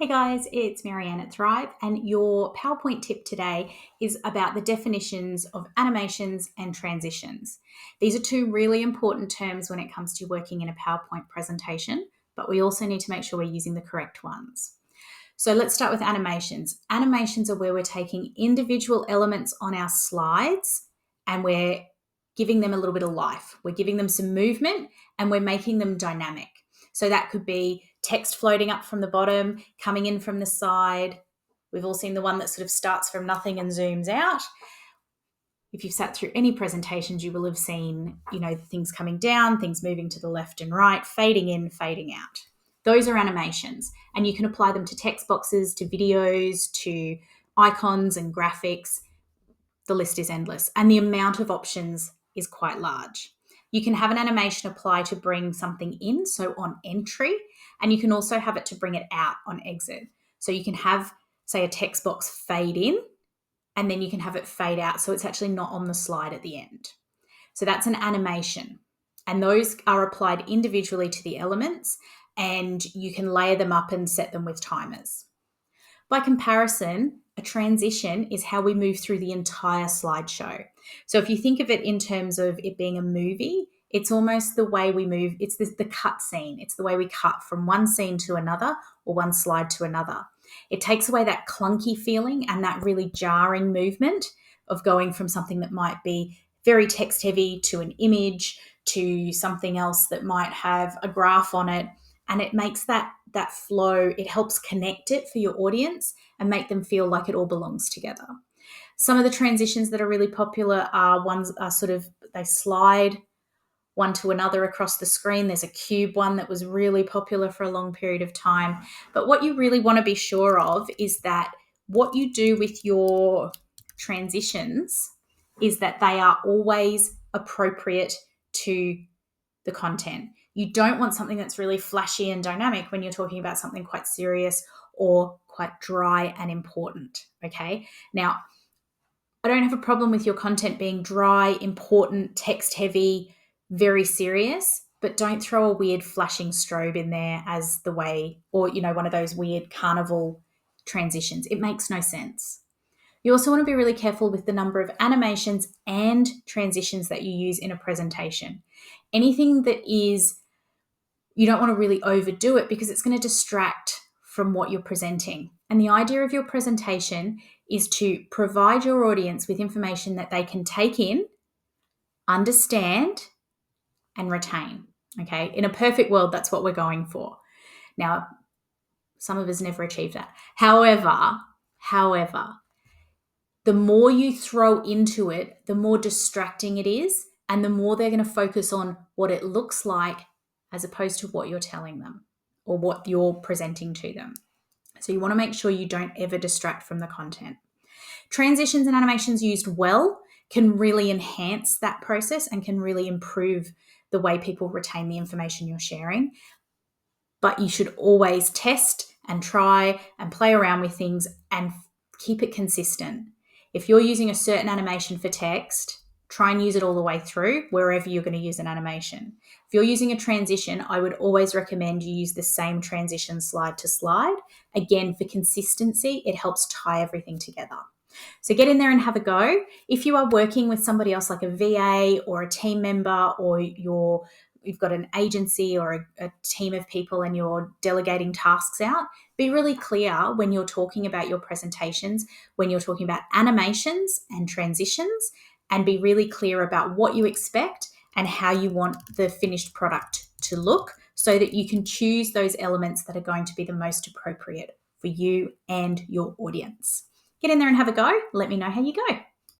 Hey guys, it's Marianne at Thrive, and your PowerPoint tip today is about the definitions of animations and transitions. These are two really important terms when it comes to working in a PowerPoint presentation, but we also need to make sure we're using the correct ones. So let's start with animations. Animations are where we're taking individual elements on our slides and we're giving them a little bit of life. We're giving them some movement and we're making them dynamic. So that could be text floating up from the bottom, coming in from the side. We've all seen the one that sort of starts from nothing and zooms out. If you've sat through any presentations, you will have seen, things coming down, things moving to the left and right, fading in, fading out. Those are animations, and you can apply them to text boxes, to videos, to icons and graphics. The list is endless, and the amount of options is quite large. You can have an animation apply to bring something in, so on entry, and you can also have it to bring it out on exit. So you can have, say, a text box fade in, and then you can have it fade out, so it's actually not on the slide at the end. So that's an animation, and those are applied individually to the elements, and you can layer them up and set them with timers. By comparison, a transition is how we move through the entire slideshow. So if you think of it in terms of it being a movie, it's almost the way we move. It's the cut scene. It's the way we cut from one scene to another or one slide to another. It takes away that clunky feeling and that really jarring movement of going from something that might be very text heavy to an image to something else that might have a graph on it. And it makes that flow, it helps connect it for your audience and make them feel like it all belongs together. Some of the transitions that are really popular are ones are they slide one to another across the screen. There's a cube one that was really popular for a long period of time. But what you really want to be sure of is that what you do with your transitions is that they are always appropriate to the content. You don't want something that's really flashy and dynamic when you're talking about something quite serious or quite dry and important, okay? Now, I don't have a problem with your content being dry, important, text-heavy, very serious, but don't throw a weird flashing strobe in there as the way, or, one of those weird carnival transitions. It makes no sense. You also want to be really careful with the number of animations and transitions that you use in a presentation. Anything that is, you don't want to really overdo it because it's going to distract from what you're presenting. And the idea of your presentation is to provide your audience with information that they can take in, understand, and retain. Okay. In a perfect world, that's what we're going for. Now, some of us never achieve that. However, the more you throw into it, the more distracting it is, and the more they're going to focus on what it looks like as opposed to what you're telling them or what you're presenting to them. So you want to make sure you don't ever distract from the content. Transitions and animations used well can really enhance that process and can really improve the way people retain the information you're sharing. But you should always test and try and play around with things and keep it consistent. If you're using a certain animation for text, try and use it all the way through wherever you're going to use an animation. If you're using a transition, I would always recommend you use the same transition slide to slide. Again, for consistency, it helps tie everything together. So get in there and have a go. If you are working with somebody else like a VA or a team member, or you've got an agency or a team of people and you're delegating tasks out, be really clear when you're talking about your presentations, when you're talking about animations and transitions, and be really clear about what you expect and how you want the finished product to look so that you can choose those elements that are going to be the most appropriate for you and your audience. Get in there and have a go. Let me know how you go.